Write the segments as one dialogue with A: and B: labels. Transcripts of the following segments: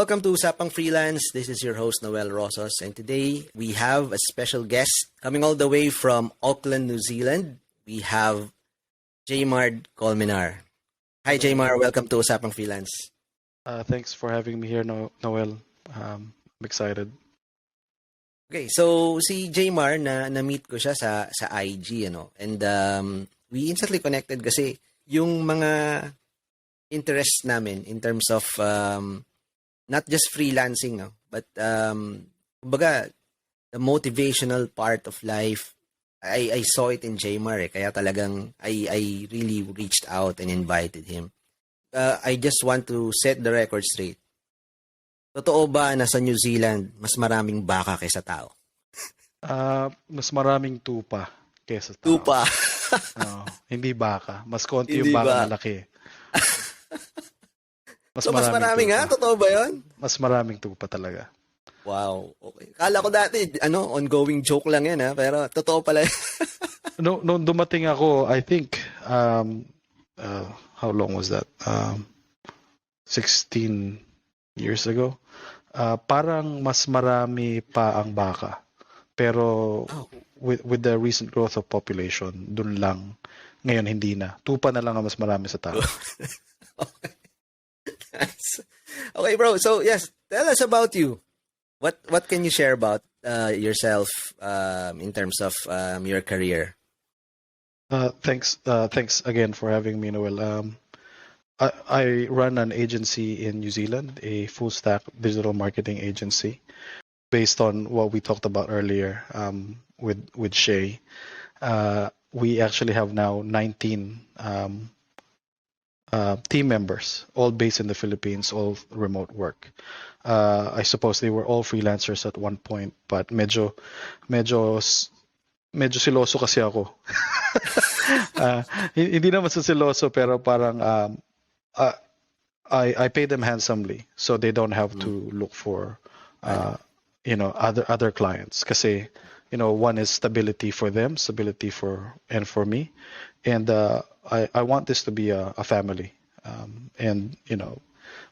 A: Welcome to Usapang Freelance. This is your host, Noel Rosas. And today we have a special guest coming all the way from Auckland, New Zealand. We have Jaymard Colmenar. Hi, Jaymar. Welcome to Usapang Freelance.
B: Thanks for having me here, Noel. I'm excited.
A: Okay, so si Jaymar, na-meet ko siya sa IG, and we instantly connected kasi yung mga interests namin in terms of not just freelancing, but kumbaga, the motivational part of life, I saw it in Jaymar, kaya talagang I really reached out and invited him. I just want to set the record straight. Totoo ba na sa New Zealand, mas maraming baka kaysa tao?
B: Mas maraming tupa kaysa tao.
A: Tupa?
B: Hindi baka. Mas konti
A: Hindi
B: yung baka
A: ba?
B: malaki.
A: Mas maraming nga? Totoo ba yun?
B: Mas maraming tupa talaga.
A: Wow. Okay. Kala ko dati, ongoing joke lang yan, pero totoo pala.
B: Nung dumating ako, I think, how long was that? 16 years ago. Parang mas marami pa ang baka. Pero with the recent growth of population, dun lang. Ngayon hindi na. Tupa na lang ang mas marami sa tao.
A: Okay. Nice. Okay, bro. So, yes, tell us about you. What can you share about yourself in terms of your career?
B: Thanks again for having me, Noel. I run an agency in New Zealand, a full stack digital marketing agency, based on what we talked about earlier with Shay. We actually have now 19 team members, all based in the Philippines, all remote work. I suppose they were all freelancers at one point, but medyo siloso kasi ako. Hindi naman sa siloso, pero parang I pay them handsomely, so they don't have to look for other clients. Kasi one is stability for them, stability for me, and I want this to be a family. And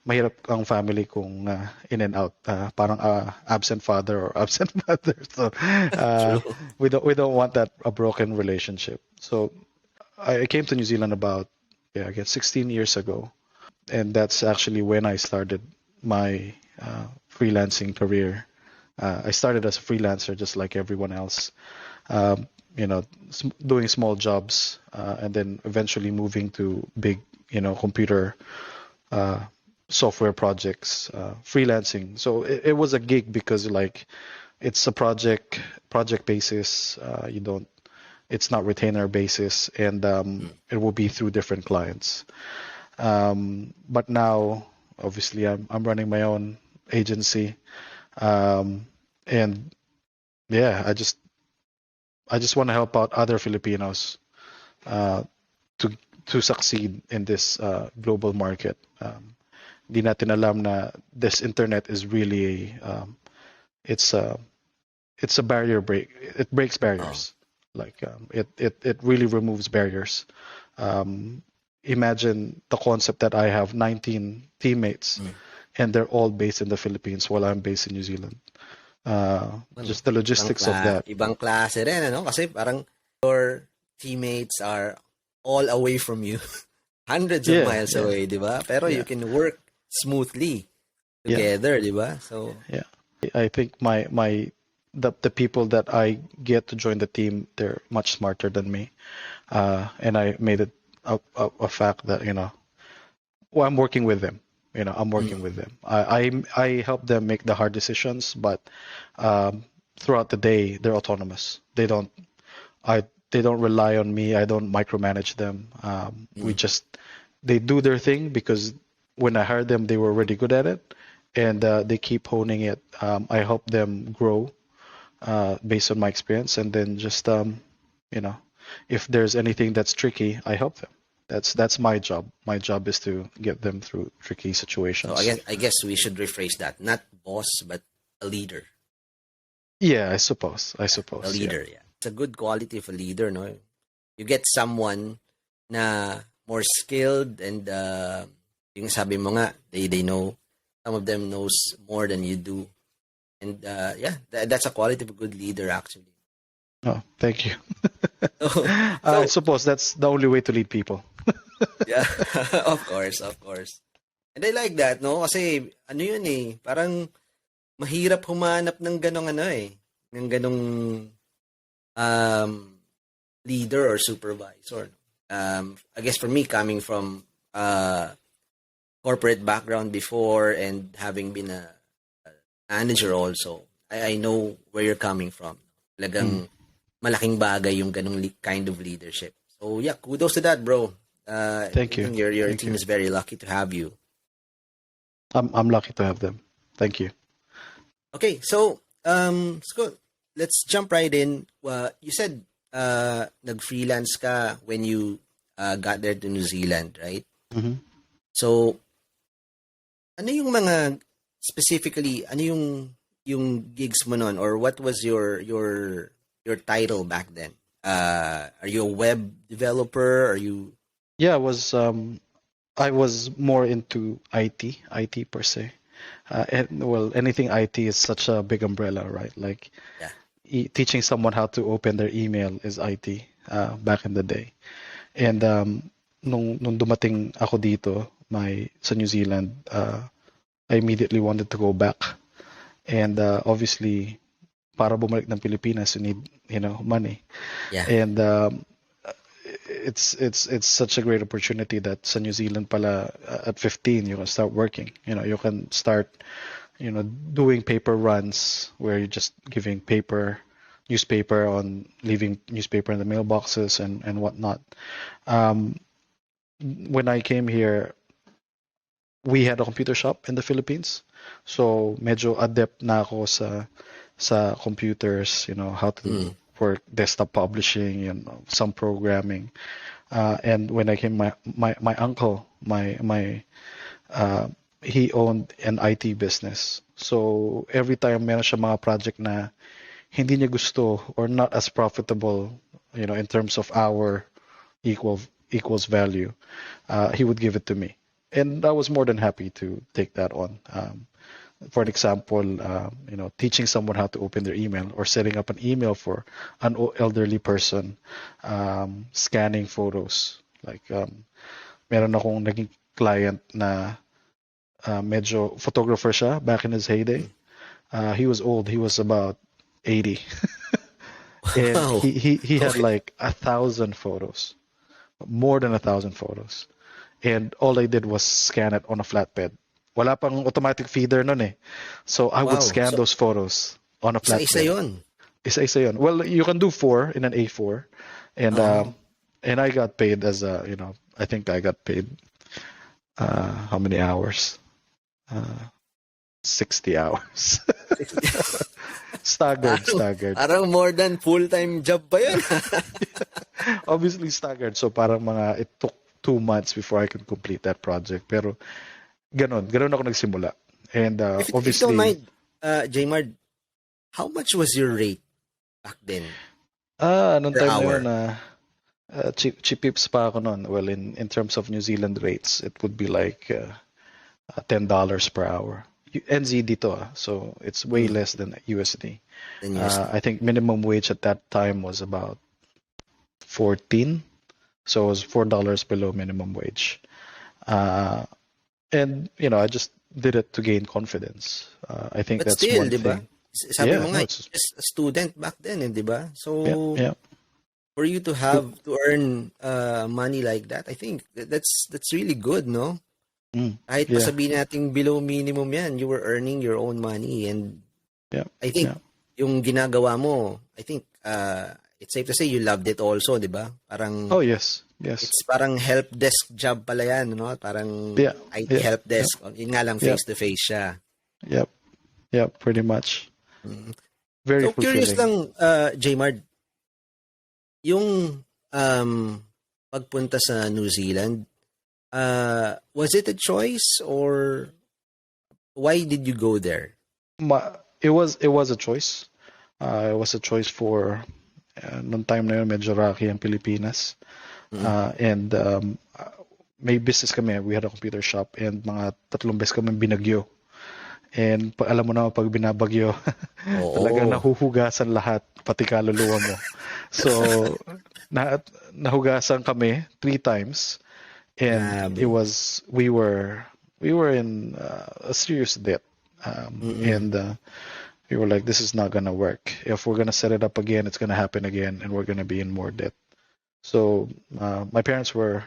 B: mahirap ang family kung in and out, parang absent father or absent mother. So we don't want that, a broken relationship. So I came to New Zealand about 16 years ago, and that's actually when I started my freelancing career. I started as a freelancer just like everyone else, doing small jobs, and then eventually moving to big, computer software projects, freelancing. So it was a gig because it's a project basis. It's not retainer basis, and it will be through different clients. But now, obviously, I'm running my own agency, and yeah, I just want to help out other Filipinos to succeed in this global market. Di natin alam na this internet is really it's a barrier break. It breaks barriers. It really removes barriers. Imagine the concept that I have 19 teammates and they're all based in the Philippines while I'm based in New Zealand. Just the logistics of that.
A: Ibang klase rin, kasi parang your teammates are all away from you. Hundreds of miles away, di ba? Pero you can work smoothly together, di ba? So
B: yeah, I think the people that I get to join the team, they're much smarter than me, and I made it a fact that I'm working with them. I'm working with them. I help them make the hard decisions, but throughout the day they're autonomous. They don't rely on me. I don't micromanage them. They do their thing because when I hired them, they were already good at it, and they keep honing it. I help them grow based on my experience, and then just if there's anything that's tricky, I help them. That's my job. My job is to get them through tricky situations.
A: So I guess we should rephrase that. Not boss, but a leader.
B: Yeah, I suppose.
A: A leader, yeah. It's a good quality of a leader, no? You get someone na more skilled and yung sabi mo nga, they know some of them knows more than you do. And that's a quality of a good leader, actually.
B: Oh, thank you.
A: So,
B: I
A: so
B: suppose that's the only way to lead people.
A: yeah, of course, of course. And I like that, no? Kasi, ano yun eh, parang mahirap humanap ng ganong ano eh, ng ganong um, leader or supervisor. I guess for me, coming from corporate background before and having been a manager also, I know where you're coming from. Talagang malaking bagay yung ganong kind of leadership. So yeah, kudos to that, bro.
B: Thank
A: I
B: you.
A: think your
B: Thank
A: team
B: you.
A: is very lucky to have you.
B: I'm lucky to have them. Thank you.
A: Okay, so let's jump right in. You said nag-freelance ka when you got there to New Zealand, right?
B: hmm
A: So ano yung mga specifically ano yung gigs mo nun, or what was your title back then? Are you a web developer? Are you
B: Yeah, I was more into IT per se. And well, anything IT is such a big umbrella, right? Like
A: yeah.
B: teaching someone how to open their email is IT back in the day. And nung dumating ako dito, sa New Zealand, I immediately wanted to go back. And obviously, para bumalik ng Pilipinas, you need, money.
A: Yeah.
B: And it's such a great opportunity that sa New Zealand pala at 15 you can start working. You can start doing paper runs where you're just giving newspaper on leaving newspaper in the mailboxes and whatnot. When I came here, we had a computer shop in the Philippines, so medyo adept na ako sa computers, how to work desktop publishing, some programming. And when I came, my uncle, he owned an IT business. So every time meron siya mga project na hindi niya gusto or not as profitable, in terms of hour equals value, he would give it to me. And I was more than happy to take that on. For an example, teaching someone how to open their email or setting up an email for an elderly person, scanning photos. Like, meron akong naging client na medyo photographer siya back in his heyday. He was old. He was about 80. And
A: Wow.
B: he had
A: Okay.
B: like 1,000 photos, more than 1,000 photos. And all I did was scan it on a flatbed. Wala pang automatic feeder nun eh. So I would
A: Wow.
B: scan
A: So
B: those photos on a
A: isa-isa
B: flatbed.
A: 'yon.
B: Isa-isa yun. Well, you can do 4 in an A4. And
A: Oh.
B: and I got paid as I think I got paid how many hours? 60 hours. Staggered.
A: Parang more than full-time job pa 'yun.
B: Obviously staggered. So parang it took 2 months before I could complete that project. Pero ganon ako nagsimula. And
A: If you don't
B: obviously,
A: mind, Jaymard, how much was your rate back then
B: anong
A: per
B: time na yun,
A: hour?
B: cheap pips pa ako noon. Well, in terms of New Zealand rates, it would be like $10 per hour. NZ dito, so it's way less than USD.
A: Then USD.
B: I think minimum wage at that time was about 14, so it was $4 below minimum wage. And I just did it to gain confidence. I think
A: But
B: that's
A: still,
B: one
A: 'di ba?
B: thing.
A: Sabi
B: Yeah,
A: mo
B: no,
A: nga,
B: it's
A: just a student back then, 'di ba?
B: yeah,
A: So
B: yeah.
A: for you to have to earn money like that, I think that's really good, no? Kahit pa
B: Yeah,
A: sabihin nating below minimum 'yan, you were earning your own money, and
B: yeah,
A: I think
B: yeah.
A: yung ginagawa mo, I think it's safe to say you loved it also, 'di ba? Parang
B: Oh yes, yes.
A: it's parang help desk job pala yan, no? Parang
B: Yeah,
A: IT
B: yeah,
A: help
B: yeah,
A: desk. Yun nga lang
B: yeah,
A: face-to-face siya.
B: yeah, yeah. Pretty much.
A: Mm.
B: Very
A: So curious
B: fulfilling.
A: lang, Jaymard, yung pagpunta sa New Zealand, was it a choice or why did you go there?
B: It was a choice. It was a choice for nung time na yun medyo rocky ang Pilipinas.
A: Mm.
B: And may business kami. We had a computer shop and mga 3 beses kami binagyo. And alam mo na, pag binabagyo, talagang
A: Oo.
B: nahuhugasan lahat, pati kaluluwa mo. So, na, nahugasan kami 3 times. And it
A: Grabe.
B: was, we were in a serious debt.
A: Mm-mm.
B: And we were like, this is not going to work. If we're going to set it up again, it's going to happen again, and we're going to be in more debt. So my parents were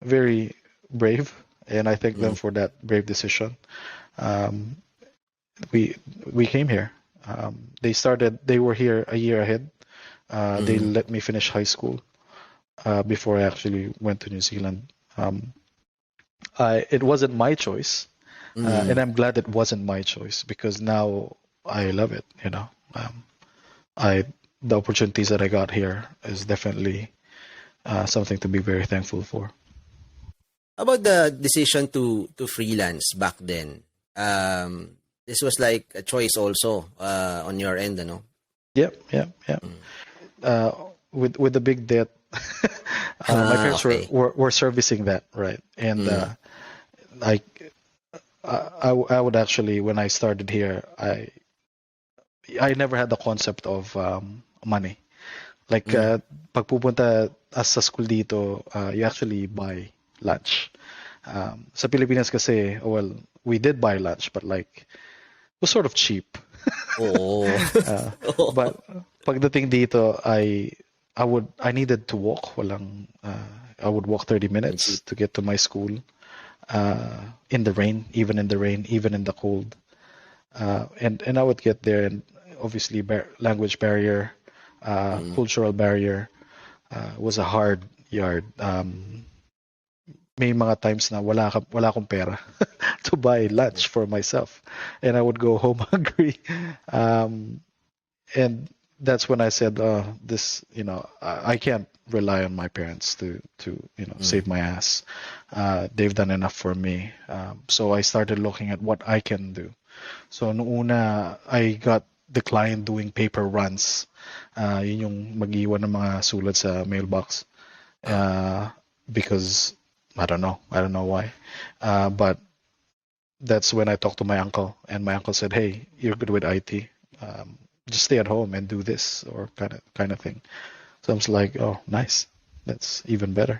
B: very brave, and I thank them
A: Mm.
B: for that brave decision. Um, we came here. They were here a year ahead. They
A: Mm.
B: let me finish high school before I actually went to New Zealand. It wasn't my choice, and
A: Mm.
B: I'm glad it wasn't my choice because now I love it. I the opportunities that I got here is definitely something to be very thankful for.
A: How about the decision to freelance back then? This was like a choice also on your end, ano?
B: Yep, yep, yep.
A: Mm.
B: Uh, with the big debt, my
A: Ah,
B: parents were,
A: okay.
B: were were servicing that, right? And
A: Mm.
B: I, I would actually, when I started here, I never had the concept of money. Like
A: Mm.
B: pag pupunta sa school dito, you actually buy lunch. Sa Pilipinas kasi, well, we did buy lunch, but like it was sort of cheap.
A: Oo.
B: Uh,
A: Oo.
B: but pagdating dito, I needed to walk. I would walk 30
A: Ang
B: minutes
A: cheap.
B: to get to my school. In the rain, even in the rain, even in the cold. And I would get there, and obviously language barrier,
A: Mm.
B: cultural barrier was a hard yard. May mga times na wala akong pera to buy lunch for myself, and I would go home hungry. Um, and that's when I said, this, I can't rely on my parents to
A: Mm.
B: save my ass. They've done enough for me. So I started looking at what I can do. So noong una, I got declined doing paper runs. Yun yung mag-iwan ng mga sulat sa mailbox.
A: Ah.
B: Because I don't know why. But that's when I talked to my uncle, and my uncle said, "Hey, you're good with IT. Just stay at home and do this," or kind of thing. So I was like, "Oh, nice. That's even better."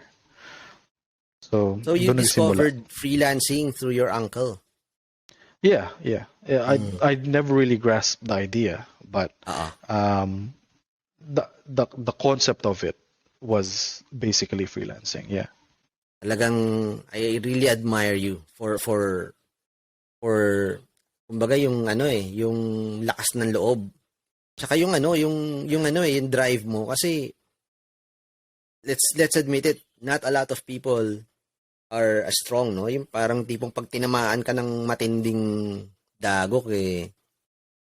B: So
A: So you
B: doon nagsimula.
A: discovered freelancing through your uncle.
B: Yeah.
A: Mm.
B: I never really grasped the idea, but
A: Ah.
B: um, the concept of it was basically freelancing. Yeah.
A: Talagang I really admire you for kumbaga yung ano yung lakas ng loob. Tsaka yung ano, yung ano yung drive mo kasi let's admit it, not a lot of people are as strong, no? Yung parang tipong pag tinamaan ka ng matinding dagok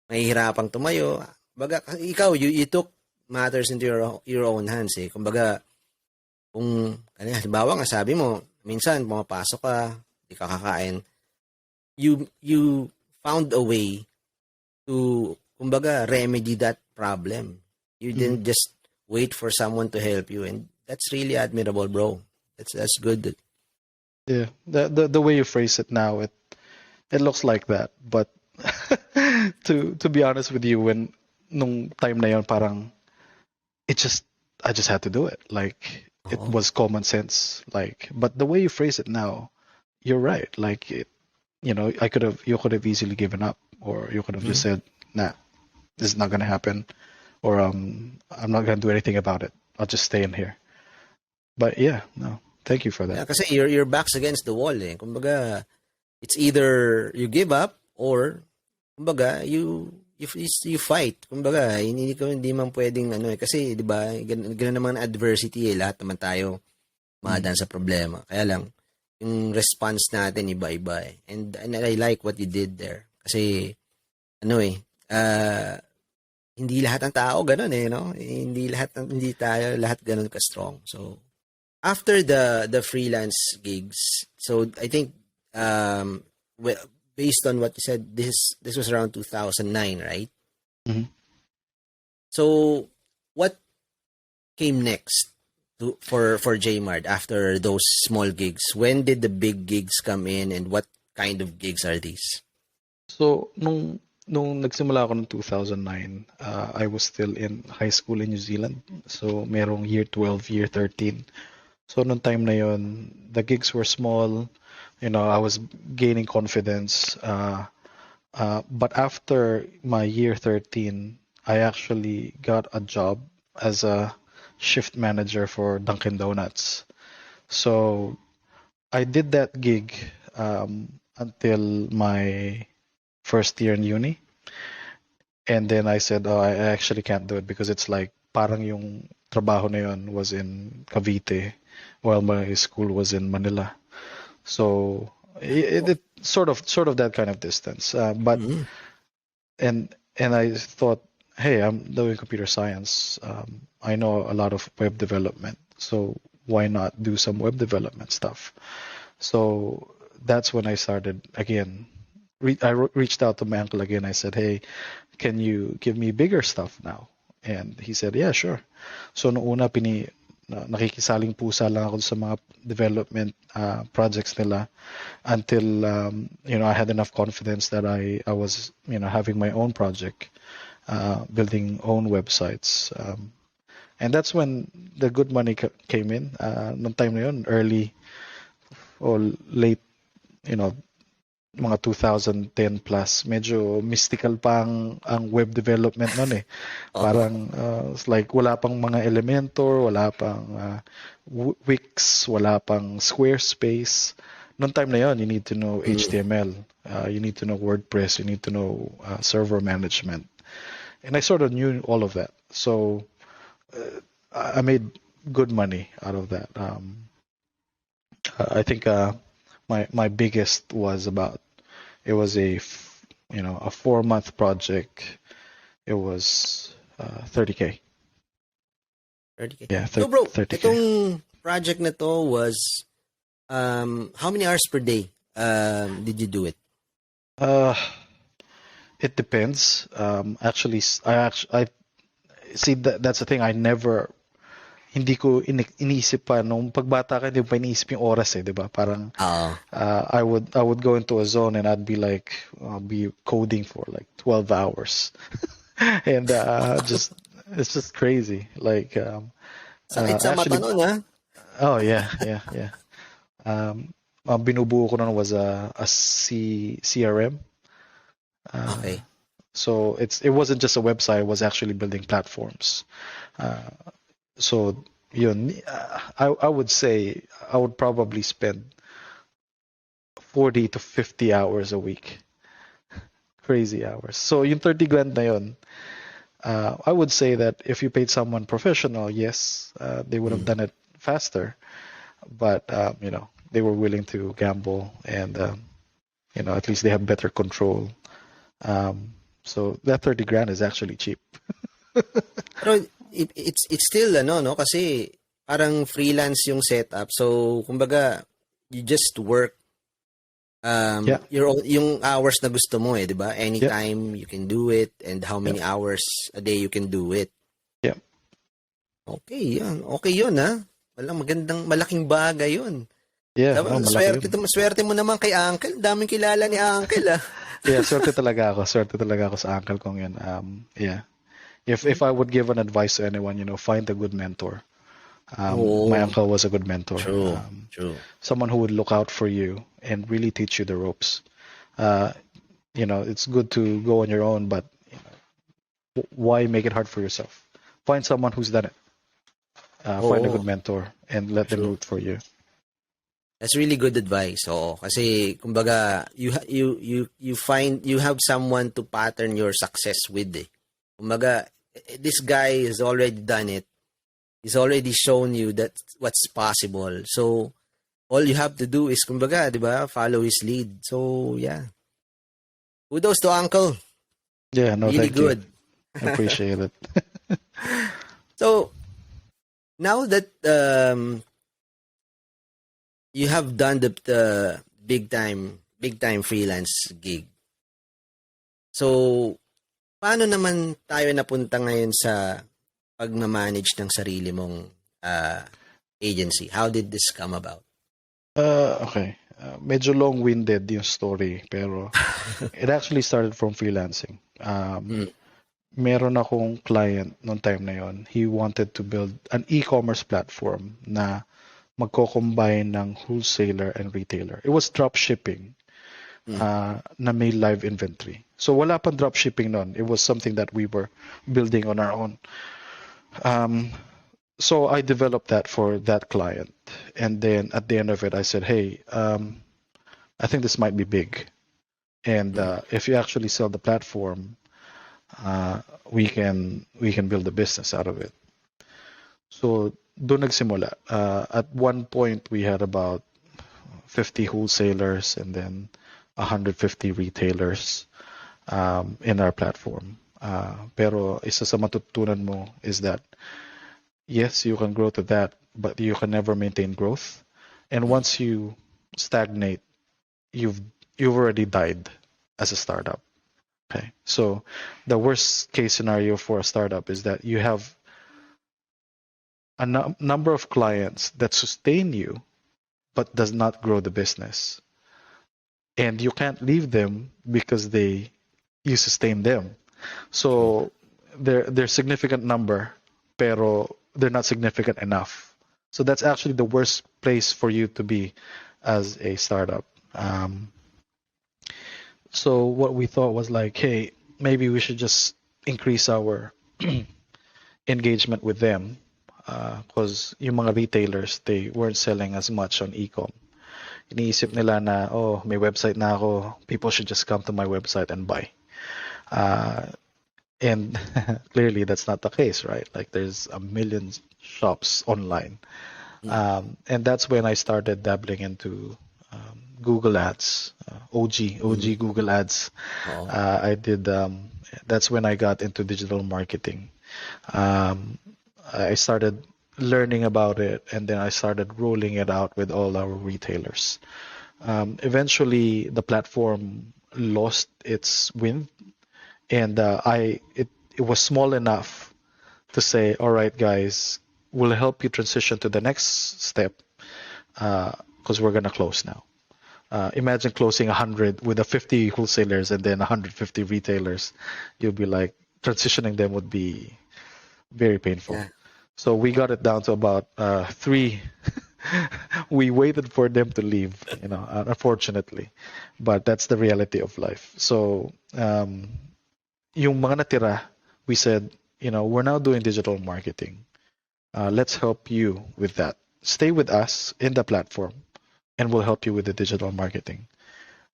A: mahihirapang tumayo. Baga ikaw you took matters into your own hands eh. Kumbaga kung halimbawa nga sabi mo, minsan pumapasok ka, di ka kakain, you found a way to kumbaga remedy that problem. You
B: Mhm.
A: didn't just wait for someone to help you, and that's really admirable, bro. That's good.
B: Yeah. The way you phrase it now, it looks like that, but to be honest with you, when nung time na yon, parang it just I just had to do it. Like it
A: Oo.
B: was common sense. Like, but the way you phrase it now, you're right. Like you could have easily given up, or you could have just
A: Mm.
B: said, "Nah, this is not gonna happen," or "I'm not gonna do anything about it. I'll just stay in here." But yeah, no, thank you for that.
A: Yeah, kasi your back's against the wall eh. Kumbaga, it's either you give up or kumbaga you fight. Kumbaga, hindi man pwedeng ano eh kasi 'di ba, ganun naman ang adversity eh, lahat naman tayo
B: Mm.
A: madan sa problema. Kaya lang yung response natin iba-iba eh. And I like what you did there. Kasi ano eh, hindi lahat ng tao ganun eh, no? Hindi tayo lahat ganun ka-strong. So, after the freelance gigs, so I think um well, based on what you said, this was around 2009, right?
B: Mhm.
A: So, what came next for Jaymard after those small gigs? When did the big gigs come in, and what kind of gigs are these?
B: So, nung nagsimula ako ng 2009, I was still in high school in New Zealand. So, merong year 12, year 13. So, nung time na yon, the gigs were small. I was gaining confidence. But after my year 13, I actually got a job as a shift manager for Dunkin' Donuts. So, I did that gig until my first year in uni. And then I said, oh, I actually can't do it because it's like parang yung trabaho na yun was in Cavite while my school was in Manila. So it sort of that kind of distance. But
A: Mm-hmm.
B: and I thought, hey, I'm doing computer science. I know a lot of web development, so why not do some web development stuff? So that's when I started again. I reached out to my uncle again. I said, hey, can you give me bigger stuff now? And he said, yeah, sure. So noong una, nakikisaling pusa lang ako sa mga development projects nila until I had enough confidence that I was having my own project, building own websites. And that's when the good money came in. Nung time na yun, early or late, mga 2010 plus, medyo mystical pa ang web development noon eh. Parang it's like wala pang mga Elementor, wala pang Wix, wala pang Squarespace. Noong time na yon, you need to know HTML, you need to know WordPress, you need to know server management. And I sort of knew all of that. So I made good money out of that. I think my biggest was it was a 4-month project. It was 30K.
A: 30K.
B: Yeah,
A: So bro,
B: 30K.
A: itong project na to was how many hours per day did you do it?
B: It depends. Actually, I see that's the thing. Hindi ko iniisip pa nung pagbata ka, hindi mo pa iniisip yung oras eh, 'di ba? Parang I would go into a zone and I'd be like be coding for like 12 hours. And it's just crazy. Like
A: Sakit sa mata
B: actually
A: nun, ha?
B: oh yeah. Ang binubuo ko nun was a CRM.
A: Okay.
B: So it wasn't just a website, it was actually building platforms. So yun, I would say I would probably spend 40 to 50 hours a week. Crazy hours. So yung 30 grand na yun, I would say that if you paid someone professional, yes, they would have done it faster. But they were willing to gamble, and at least they have better control. So that 30 grand is actually cheap.
A: Pero it's still no, kasi parang freelance yung setup. So kumbaga you just work
B: Yeah.
A: yung hours na gusto mo eh, 'di ba? Anytime you can do it, and how many hours a day you can do it.
B: Yeah.
A: Okay, yan. Okay yun, ha? Walang malaking bagay yun.
B: Yeah,
A: Sabi,
B: malaki yun.
A: swerte mo naman kay Uncle. Daming kilala ni Uncle, ah.
B: Yeah, swerte talaga ako. Swerte talaga ako sa uncle kong yun. Yeah. If I would give an advice to anyone, find a good mentor. My uncle was a good mentor.
A: True.
B: Someone who would look out for you and really teach you the ropes. It's good to go on your own, but why make it hard for yourself? Find someone who's done it. Find a good mentor and let them root for you.
A: That's really good advice. Oo, kasi kumbaga you have someone to pattern your success with. Eh. Kumbaga this guy has already done it. He's already shown you that what's possible. So all you have to do is kumbaga, 'di ba, follow his lead. So yeah. Kudos to Uncle.
B: Yeah, no,
A: really
B: thank
A: good.
B: You. I appreciate it.
A: So now that you have done the big time freelance gig. So paano naman tayo napunta ngayon sa pag-manage ng sarili mong agency? How did this come about?
B: Okay. medyo long-winded yung story, pero it actually started from freelancing.
A: Mm.
B: Meron akong client noong time na yon. He wanted to build an e-commerce platform na magko-combine ng wholesaler and retailer. It was drop shipping na may live inventory. So wala pang drop shipping noon. It was something that we were building on our own. So I developed that for that client. And then at the end of it, I said, hey, I think this might be big. And if you actually sell the platform, we can build a business out of it. So doon nagsimula. At one point, we had about 50 wholesalers and then 150 retailers in our platform. Pero isa sa matutunan mo is that yes, you can grow to that, but you can never maintain growth. And once you stagnate, you've already died as a startup. Okay, so the worst case scenario for a startup is that you have a number of clients that sustain you, but does not grow the business, and you can't leave them because you sustain them. So they're significant number, pero they're not significant enough. So that's actually the worst place for you to be as a startup. So what we thought was like, hey, maybe we should just increase our engagement with them because yung mga retailers, they weren't selling as much on e-com. Iniisip nila na, oh, may website na ako, people should just come to my website and buy. And clearly that's not the case, right? Like there's a million shops online. And that's when I started dabbling into Google Ads, OG Google Ads. I did. That's when I got into digital marketing. I started learning about it, and then I started rolling it out with all our retailers. Eventually, the platform lost its wind, and it was small enough to say, all right, guys, we'll help you transition to the next step because we're gonna close now. Imagine closing 100 with 50 wholesalers and then 150 retailers. You'll be like, transitioning them would be very painful.
A: Yeah.
B: So we got it down to about 3. We waited for them to leave, unfortunately. But that's the reality of life. So yung mga natira, we said, we're now doing digital marketing. Let's help you with that. Stay with us in the platform, and we'll help you with the digital marketing.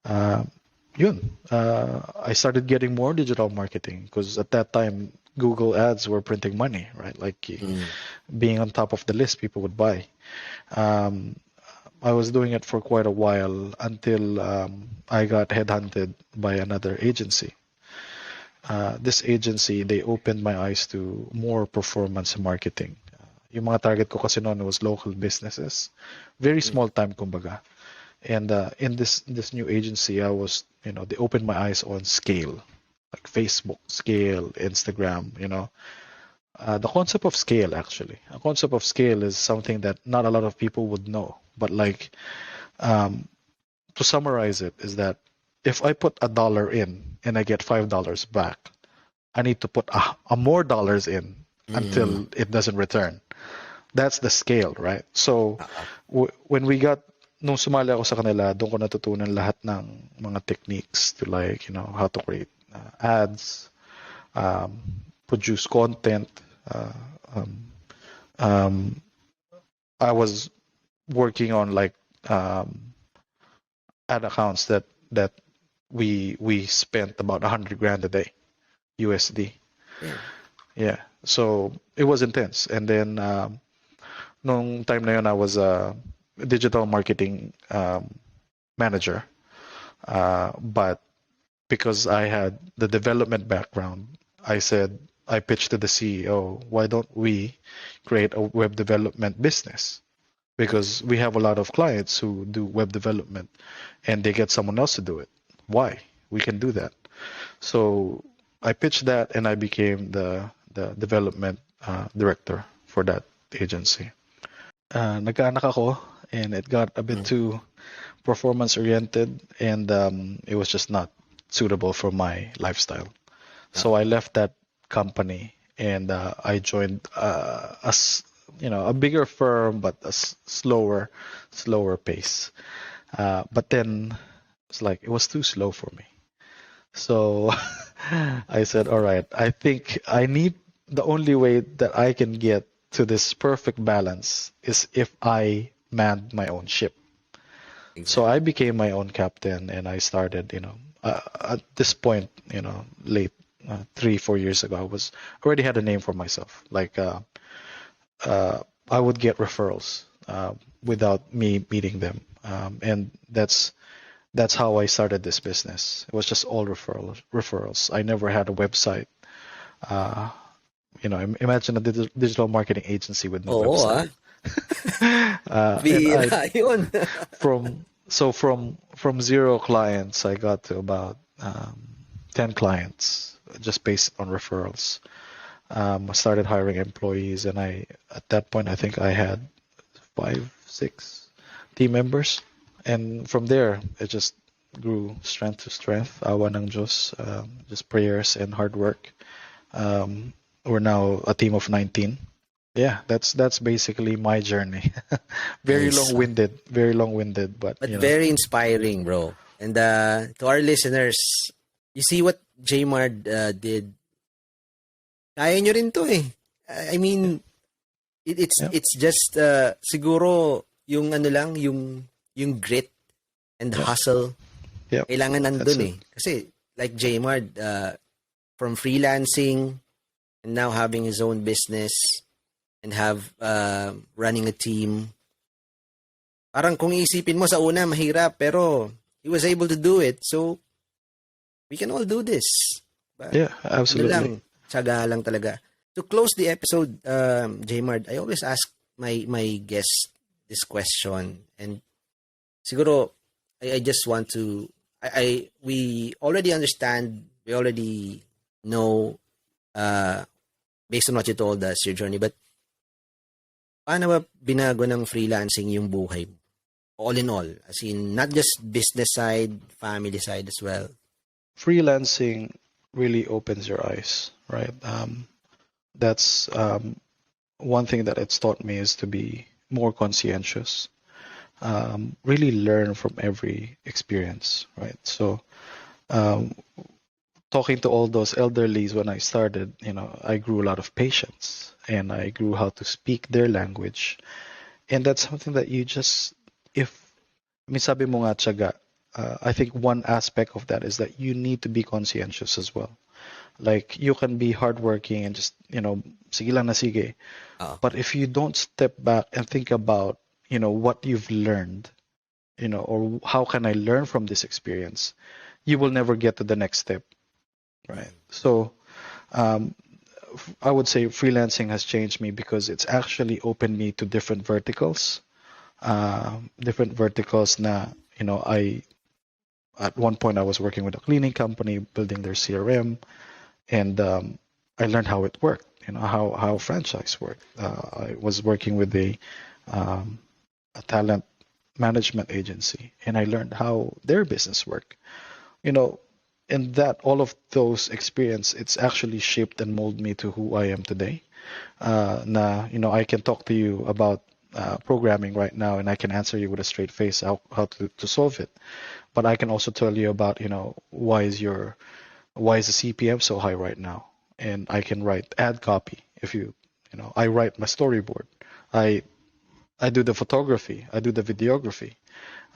B: I started getting more digital marketing because at that time, Google Ads were printing money, right? Like being on top of the list, people would buy. I was doing it for quite a while until I got headhunted by another agency. This agency, they opened my eyes to more performance marketing. Yung mga target ko kasi noon was local businesses. Very small time, kumbaga. And in this new agency, I was, they opened my eyes on scale, like Facebook, scale, Instagram, the concept of scale, actually. A concept of scale is something that not a lot of people would know. But like, to summarize it, is that if I put $1 in and I get $5 back, I need to put a more dollars in until it doesn't return. That's the scale, right? So when nung sumali ako sa kanila, doon ko natutunan lahat ng mga techniques to like, how to create ads, produce content. I was working on like ad accounts that we spent about $100,000 a day, USD. Yeah. So it was intense. And then nung time na yun, I was a digital marketing manager. But because I had the development background, I pitched to the CEO, why don't we create a web development business? Because we have a lot of clients who do web development and they get someone else to do it. Why? We can do that. So I pitched that and I became the development director for that agency. Nagkaanak ako and it got a bit too performance oriented, and it was just not suitable for my lifestyle. So I left that company, and I joined a bigger firm, but a slower pace. But then it's like it was too slow for me. So I said, all right, I think I need the only way that I can get to this perfect balance is if I manned my own ship. So I became my own captain, and I started, at this point, late 3-4 years ago, I was already had a name for myself. Like I would get referrals without me meeting them, and that's how I started this business. It was just all referrals. I never had a website. Imagine a digital marketing agency with no website.
A: Bira yun.
B: From 0 clients, I got to about 10 clients just based on referrals. I started hiring employees, and at that point, I think I had 5-6 team members. And from there, it just grew strength to strength. Awa ng Diyos, just prayers and hard work. We're now a team of 19. Yeah, that's basically my journey. Very
A: Nice.
B: long-winded, but
A: very inspiring, bro. And to our listeners, you see what Jaymard did. Kaya nyo rin to eh. I mean, it's just siguro yung yung grit and hustle.
B: Yep.
A: Kailangan nandun eh. Kasi like Jaymard, from freelancing and now having his own business and have running a team. Parang kung iisipin mo sa una, mahirap, pero he was able to do it. So, we can all do this.
B: Yeah, absolutely.
A: Tsaga lang talaga. To close the episode, Jaymard, I always ask my guests this question. And siguro, I just want to, we already understand, we already know, based on what you told us, your journey, but paano ba binago ng freelancing yung buhay mo? All in all, as in not just business side, family side as well.
B: Freelancing really opens your eyes, right? That's one thing that it's taught me is to be more conscientious. Really learn from every experience, right? So, talking to all those elderlies when I started, I grew a lot of patience, and I grew how to speak their language. And that's something that you just, sabi mo nga tiyaga, I think one aspect of that is that you need to be conscientious as well. Like, you can be hardworking and just, sige lang na sige. But if you don't step back and think about, what you've learned, or how can I learn from this experience, you will never get to the next step, right? So, I would say freelancing has changed me because it's actually opened me to different verticals. Na, at one point I was working with a cleaning company, building their CRM, and I learned how it worked, how franchise worked. I was working with a talent management agency, and I learned how their business worked. And that all of those experience, it's actually shaped and molded me to who I am today. I can talk to you about programming right now, and I can answer you with a straight face how to solve it. But I can also tell you about, why is the CPM so high right now? And I can write ad copy. I write my storyboard. I do the photography. I do the videography.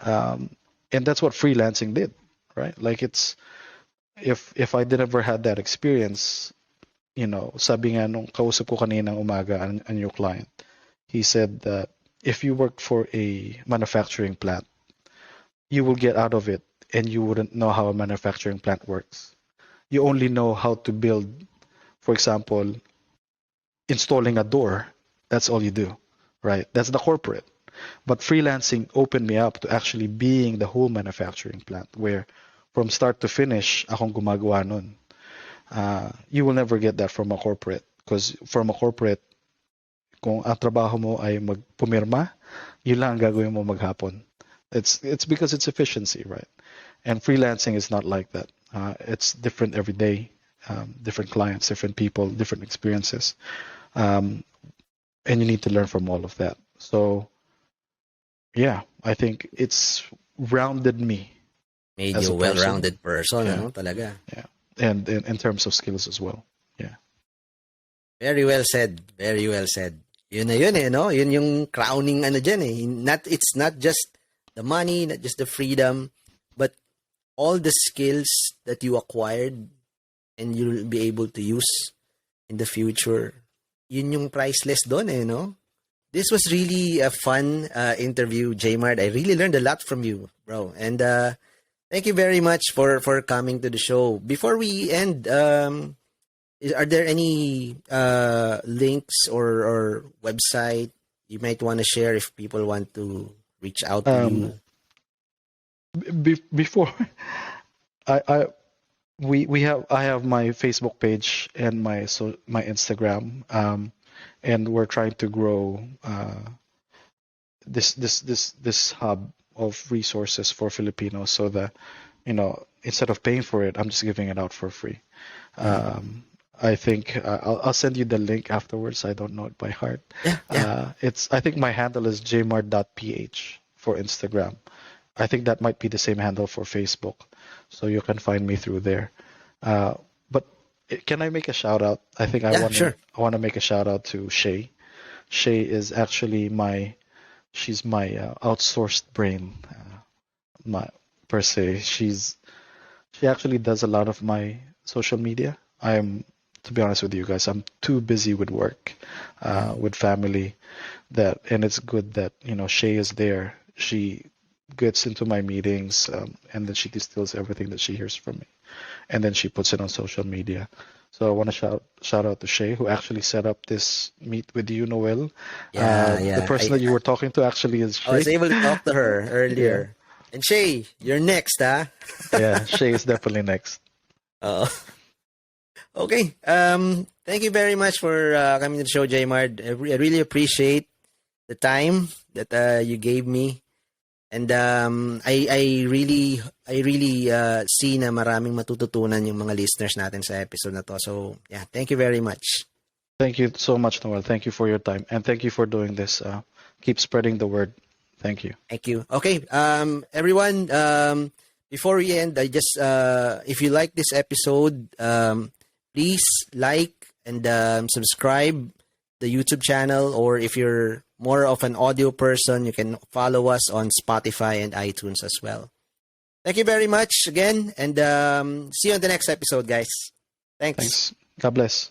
B: And that's what freelancing did, right? Like, it's, if I did never had that experience, sabi nga nung kausap ko kaninang umaga a new client, he said that if you work for a manufacturing plant, you will get out of it and you wouldn't know how a manufacturing plant works. You only know how to build, for example, installing a door. That's all you do, right? That's the corporate. But freelancing opened me up to actually being the whole manufacturing plant, where from start to finish, akong gumagawa nun. You will never get that from a corporate, because from a corporate, kung ang trabaho mo ay magpumirma, yun lang ang gagawin mo maghapon. It's because it's efficiency, right? And freelancing is not like that. It's different every day, different clients, different people, different experiences, and you need to learn from all of that. So, yeah, I think it's rounded me
A: Made
B: as
A: you
B: a
A: a
B: person.
A: well-rounded person,
B: Yeah.
A: ano, talaga.
B: Yeah, and in terms of skills as well. Yeah.
A: Very well said. Very well said. Yun na yun eh, no? Yun yung crowning ano dyan eh. It's not just the money, not just the freedom, but all the skills that you acquired and you'll be able to use in the future. Yun yung priceless doon eh, no? This was really a fun interview, Jaymard. I really learned a lot from you, bro. And thank you very much for coming to the show. Before we end, are there any links or website you might want to share if people want to reach out to you?
B: Before I have my Facebook page and my Instagram, and we're trying to grow this hub of resources for Filipinos, so that instead of paying for it, I'm just giving it out for free. I think I'll send you the link afterwards. I don't know it by heart.
A: Yeah.
B: I think my handle is jaymard.ph for Instagram. I think that might be the same handle for Facebook, so you can find me through there. But can I make a shout out? I think I want to make a shout out to Shay. Shay is actually she's my outsourced brain, per se. She actually does a lot of my social media. To be honest with you guys, I'm too busy with work, with family, and it's good that Shay is there. She gets into my meetings, and then she distills everything that she hears from me, and then she puts it on social media. So I want to shout out to Shay, who actually set up this meet with you, Noel. The person that you were talking to actually is Shay.
A: I was able to talk to her earlier. Yeah. And Shay, you're next, huh?
B: Yeah, Shay is definitely next.
A: Okay. Thank you very much for coming to the show, Jaymard. I really appreciate the time that you gave me. And I really see na maraming matututunan yung mga listeners natin sa episode na to. So, yeah, thank you very much.
B: Thank you so much, Noel. Thank you for your time, and thank you for doing this. Keep spreading the word. Thank you.
A: Thank you. Okay, everyone, before we end, I just if you like this episode, please like and subscribe the YouTube channel, or if you're more of an audio person, you can follow us on Spotify and iTunes as well. Thank you very much again, and see you on the next episode, guys. Thanks.
B: God bless.